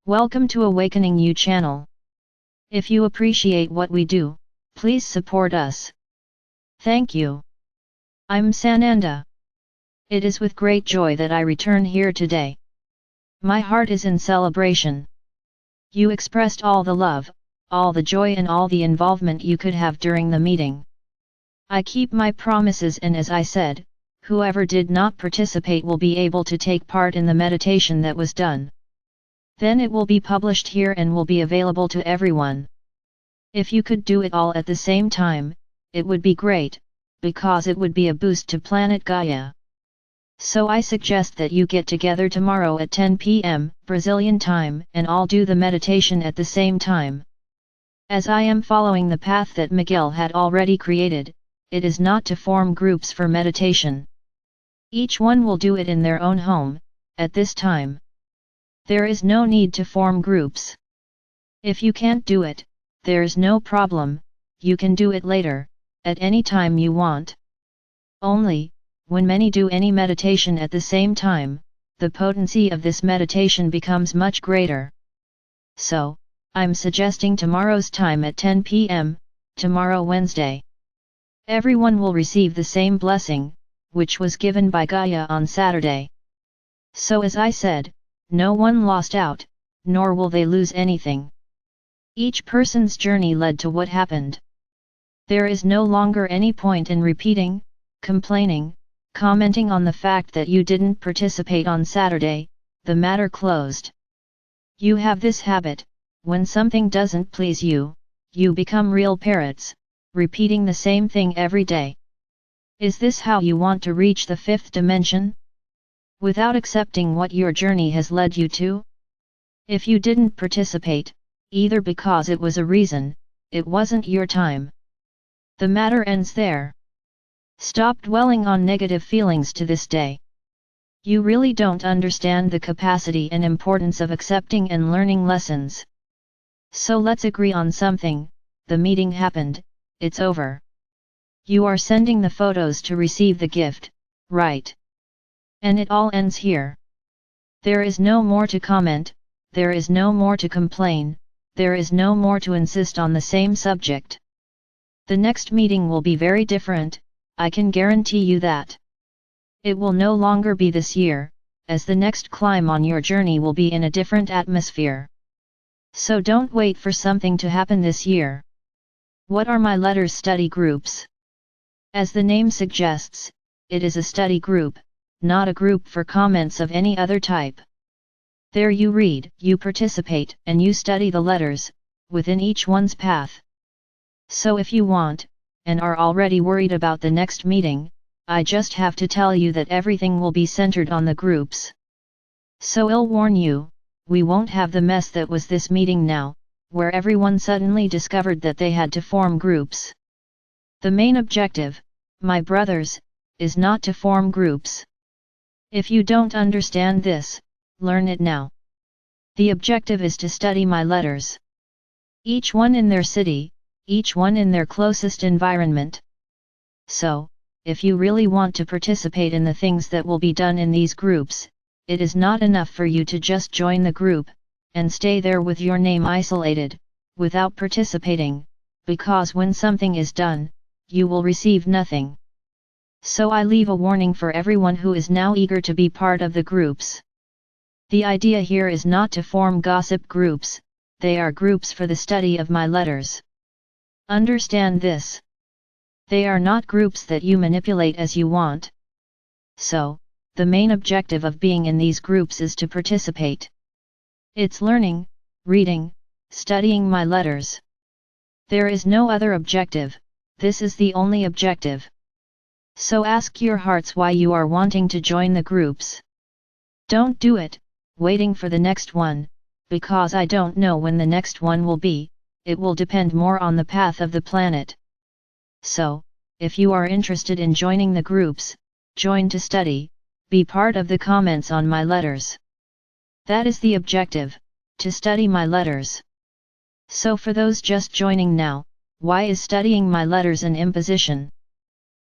Welcome to AwakeningYOU channel. If you appreciate what we do, please support us. Thank you. I'm Sananda. It is with great joy that I return here today. My heart is in celebration. You expressed all the love, all the joy and all the involvement you could have during the meeting. I keep my promises, and as I said, whoever did not participate will be able to take part in the meditation that was done. Then it will be published here and will be available to everyone. If you could do it all at the same time, it would be great, because it would be a boost to planet Gaia. So I suggest that you get together tomorrow at 10 p.m. Brazilian time and all do the meditation at the same time. As I am following the path that Miguel had already created, it is not to form groups for meditation. Each one will do it in their own home, at this time. There is no need to form groups. If you can't do it, there's no problem, you can do it later, at any time you want. Only, when many do any meditation at the same time, the potency of this meditation becomes much greater. So, I'm suggesting tomorrow's time at 10 p.m., tomorrow Wednesday. Everyone will receive the same blessing, which was given by Gaia on Saturday. So as I said, no one lost out, nor will they lose anything. Each person's journey led to what happened. There is no longer any point in repeating, complaining, commenting on the fact that you didn't participate on Saturday, the matter closed. You have this habit, when something doesn't please you, you become real parrots, repeating the same thing every day. Is this how you want to reach the fifth dimension? Without accepting what your journey has led you to? If you didn't participate, either because it was a reason, it wasn't your time. The matter ends there. Stop dwelling on negative feelings to this day. You really don't understand the capacity and importance of accepting and learning lessons. So let's agree on something. The meeting happened, it's over. You are sending the photos to receive the gift, right? And it all ends here. There is no more to comment, there is no more to complain, there is no more to insist on the same subject. The next meeting will be very different, I can guarantee you that. It will no longer be this year, as the next climb on your journey will be in a different atmosphere. So don't wait for something to happen this year. What are my letters study groups? As the name suggests, it is a study group, not a group for comments of any other type. There you read, you participate, and you study the letters, within each one's path. So if you want, and are already worried about the next meeting, I just have to tell you that everything will be centered on the groups. So I'll warn you, we won't have the mess that was this meeting now, where everyone suddenly discovered that they had to form groups. The main objective, my brothers, is not to form groups. If you don't understand this, learn it now. The objective is to study my letters. Each one in their city, each one in their closest environment. So, if you really want to participate in the things that will be done in these groups, it is not enough for you to just join the group, and stay there with your name isolated, without participating, because when something is done, you will receive nothing. So I leave a warning for everyone who is now eager to be part of the groups. The idea here is not to form gossip groups, they are groups for the study of my letters. Understand this. They are not groups that you manipulate as you want. So, the main objective of being in these groups is to participate. It's learning, reading, studying my letters. There is no other objective, this is the only objective. So ask your hearts why you are wanting to join the groups. Don't do it, waiting for the next one, because I don't know when the next one will be, it will depend more on the path of the planet. So, if you are interested in joining the groups, join to study, be part of the comments on my letters. That is the objective, to study my letters. So for those just joining now, why is studying my letters an imposition?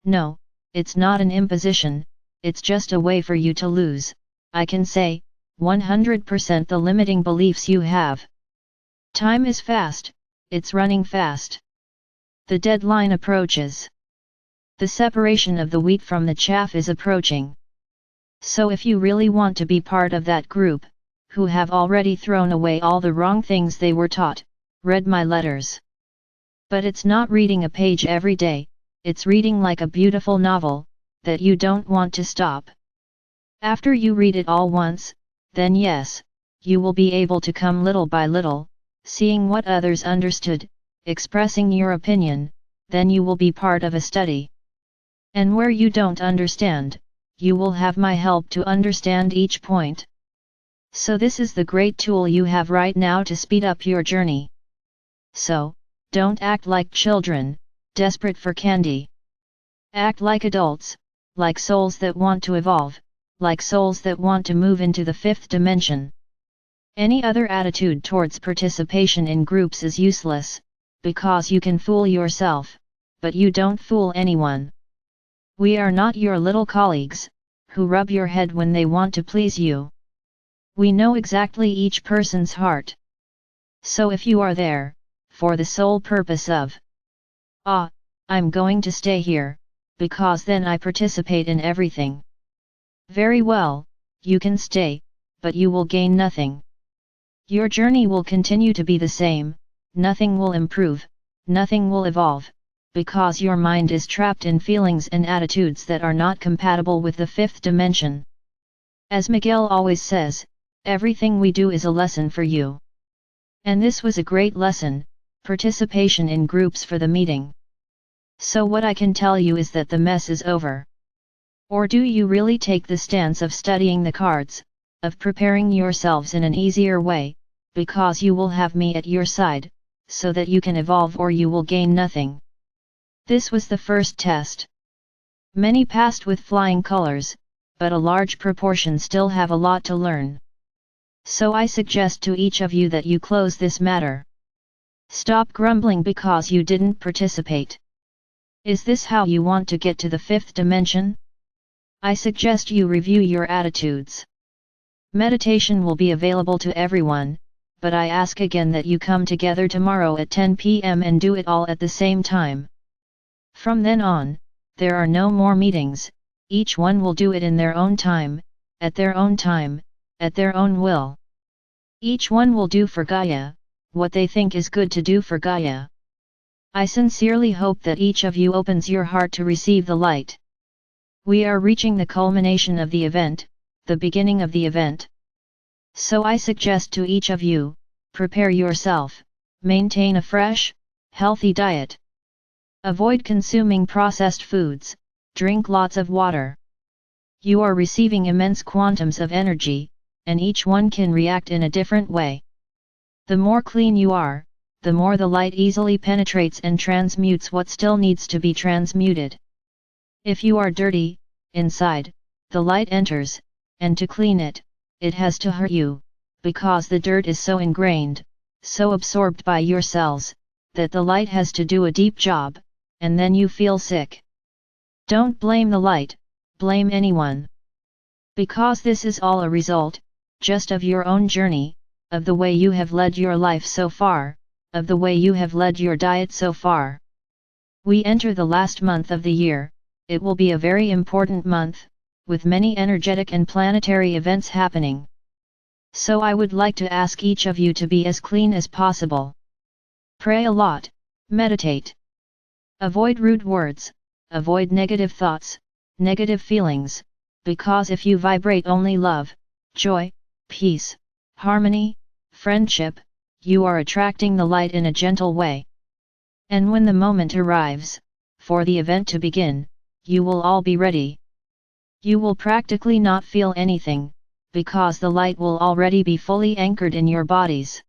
No, it's not an imposition, it's just a way for you to lose, I can say, 100% the limiting beliefs you have. Time is fast, it's running fast. The deadline approaches. The separation of the wheat from the chaff is approaching. So if you really want to be part of that group, who have already thrown away all the wrong things they were taught, read my letters. But it's not reading a page every day, it's reading like a beautiful novel, that you don't want to stop. After you read it all once, then yes, you will be able to come little by little, seeing what others understood, expressing your opinion, then you will be part of a study. And where you don't understand, you will have my help to understand each point. So this is the great tool you have right now to speed up your journey. So, don't act like children, desperate for candy. Act like adults, like souls that want to evolve, like souls that want to move into the fifth dimension. Any other attitude towards participation in groups is useless, because you can fool yourself, but you don't fool anyone. We are not your little colleagues, who rub your head when they want to please you. We know exactly each person's heart. So if you are there, for the sole purpose of, I'm going to stay here, because then I participate in everything. Very well, you can stay, but you will gain nothing. Your journey will continue to be the same, nothing will improve, nothing will evolve, because your mind is trapped in feelings and attitudes that are not compatible with the fifth dimension. As Miguel always says, everything we do is a lesson for you. And this was a great lesson, participation in groups for the meeting. So what I can tell you is that the mess is over. Or do you really take the stance of studying the cards, of preparing yourselves in an easier way, because you will have me at your side, so that you can evolve or you will gain nothing. This was the first test. Many passed with flying colors, but a large proportion still have a lot to learn. So I suggest to each of you that you close this matter. Stop grumbling because you didn't participate. Is this how you want to get to the fifth dimension? I suggest you review your attitudes. Meditation will be available to everyone, but I ask again that you come together tomorrow at 10 p.m. and do it all at the same time. From then on, there are no more meetings, each one will do it in their own time, at their own time, at their own will. Each one will do for Gaia, what they think is good to do for Gaia. I sincerely hope that each of you opens your heart to receive the light. We are reaching the culmination of the event, the beginning of the event. So I suggest to each of you, prepare yourself, maintain a fresh, healthy diet. Avoid consuming processed foods, drink lots of water. You are receiving immense quantums of energy, and each one can react in a different way. The more clean you are, the more the light easily penetrates and transmutes what still needs to be transmuted. If you are dirty, inside, the light enters, and to clean it, it has to hurt you, because the dirt is so ingrained, so absorbed by your cells, that the light has to do a deep job, and then you feel sick. Don't blame the light, blame anyone. Because this is all a result, just of your own journey, of the way you have led your life so far, of the way you have led your diet so far. We enter the last month of the year, it will be a very important month, with many energetic and planetary events happening. So I would like to ask each of you to be as clean as possible. Pray a lot, meditate. Avoid rude words, avoid negative thoughts, negative feelings, because if you vibrate only love, joy, peace, harmony, friendship, you are attracting the light in a gentle way. And when the moment arrives, for the event to begin, you will all be ready. You will practically not feel anything, because the light will already be fully anchored in your bodies.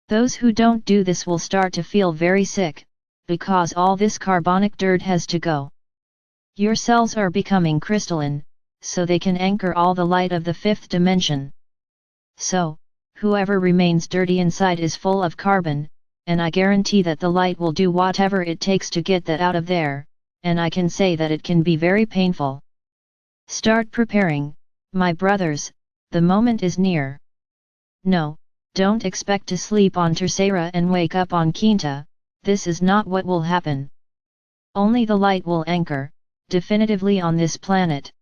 Those who don't do this will start to feel very sick, because all this carbonic dirt has to go. Your cells are becoming crystalline, so they can anchor all the light of the fifth dimension. So, whoever remains dirty inside is full of carbon, and I guarantee that the light will do whatever it takes to get that out of there, and I can say that it can be very painful. Start preparing, my brothers, the moment is near. No, don't expect to sleep on Tercera and wake up on Quinta, this is not what will happen. Only the light will anchor, definitively on this planet.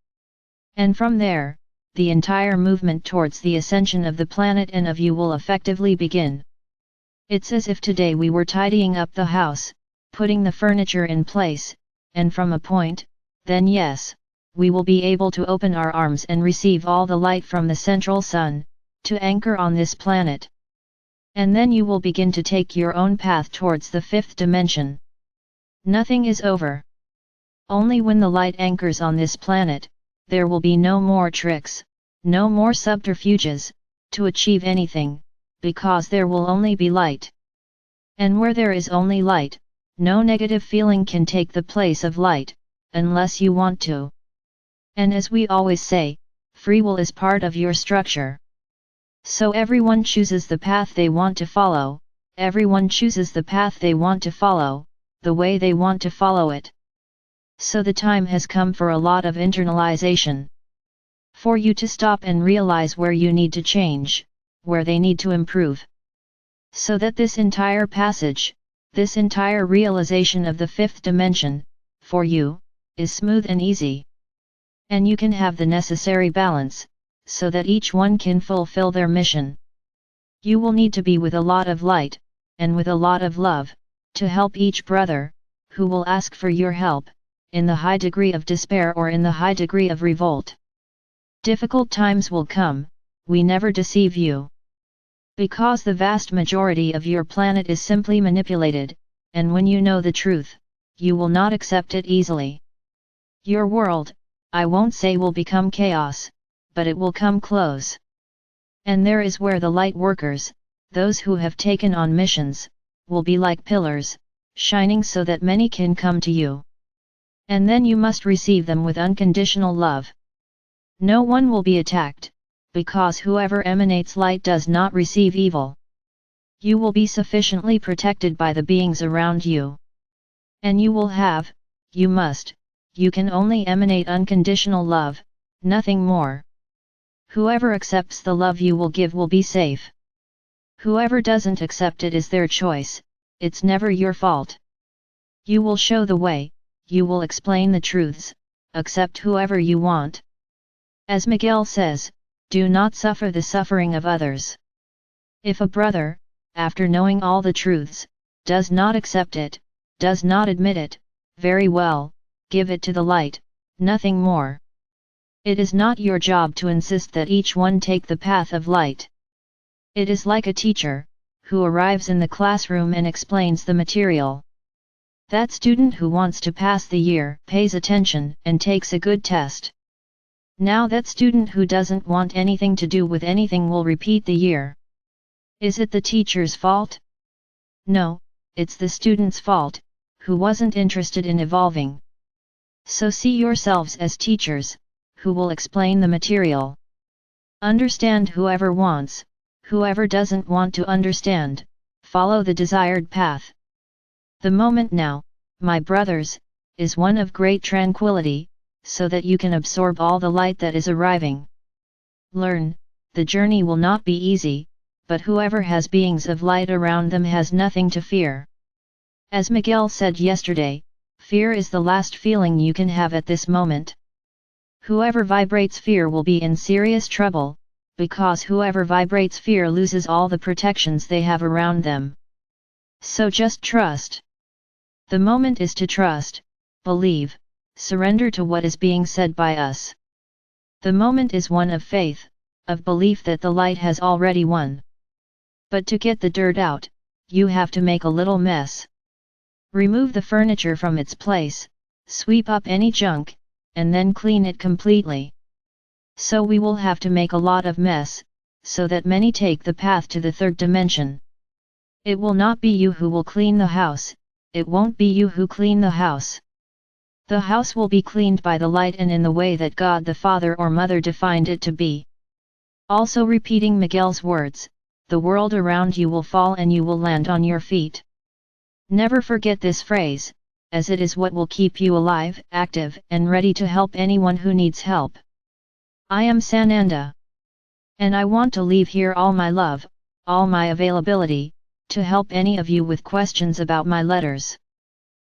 And from there, the entire movement towards the ascension of the planet and of you will effectively begin. It's as if today we were tidying up the house, putting the furniture in place, and from a point, then yes, we will be able to open our arms and receive all the light from the central sun, to anchor on this planet. And then you will begin to take your own path towards the fifth dimension. Nothing is over. Only when the light anchors on this planet, there will be no more tricks, no more subterfuges, to achieve anything, because there will only be light. And where there is only light, no negative feeling can take the place of light, unless you want to. And as we always say, free will is part of your structure. So everyone chooses the path they want to follow, everyone chooses the path they want to follow, the way they want to follow it. So the time has come for a lot of internalization. For you to stop and realize where you need to change, where they need to improve. So that this entire passage, this entire realization of the fifth dimension, for you, is smooth and easy. And you can have the necessary balance, so that each one can fulfill their mission. You will need to be with a lot of light, and with a lot of love, to help each brother, who will ask for your help, in the high degree of despair or in the high degree of revolt. Difficult times will come, we never deceive you. Because the vast majority of your planet is simply manipulated, and when you know the truth, you will not accept it easily. Your world, I won't say will become chaos, but it will come close. And there is where the light workers, those who have taken on missions, will be like pillars, shining so that many can come to you. And then you must receive them with unconditional love. No one will be attacked, because whoever emanates light does not receive evil. You will be sufficiently protected by the beings around you. And you will have, you can only emanate unconditional love, nothing more. Whoever accepts the love you will give will be safe. Whoever doesn't accept it is their choice, it's never your fault. You will show the way, you will explain the truths, accept whoever you want. As Miguel says, do not suffer the suffering of others. If a brother, after knowing all the truths, does not accept it, does not admit it, very well, give it to the light, nothing more. It is not your job to insist that each one take the path of light. It is like a teacher, who arrives in the classroom and explains the material. That student who wants to pass the year pays attention and takes a good test. Now that student who doesn't want anything to do with anything will repeat the year. Is it the teacher's fault? No, it's the student's fault, who wasn't interested in evolving. So see yourselves as teachers, who will explain the material. Understand whoever wants, whoever doesn't want to understand, follow the desired path. The moment now, my brothers, is one of great tranquility, so that you can absorb all the light that is arriving. Learn, the journey will not be easy, but whoever has beings of light around them has nothing to fear. As Miguel said yesterday, fear is the last feeling you can have at this moment. Whoever vibrates fear will be in serious trouble, because whoever vibrates fear loses all the protections they have around them. So just trust. The moment is to trust, believe, surrender to what is being said by us. The moment is one of faith, of belief that the light has already won. But to get the dirt out, you have to make a little mess. Remove the furniture from its place, sweep up any junk, and then clean it completely. So we will have to make a lot of mess, so that many take the path to the third dimension. It will not be you who will clean the house, it won't be you who clean the house. The house will be cleaned by the light and in the way that God the Father or Mother defined it to be. Also repeating Miguel's words, the world around you will fall and you will land on your feet. Never forget this phrase, as it is what will keep you alive, active, and ready to help anyone who needs help. I am Sananda. And I want to leave here all my love, all my availability, to help any of you with questions about my letters.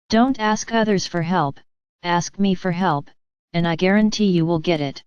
Don't ask others for help, ask me for help, and I guarantee you will get it.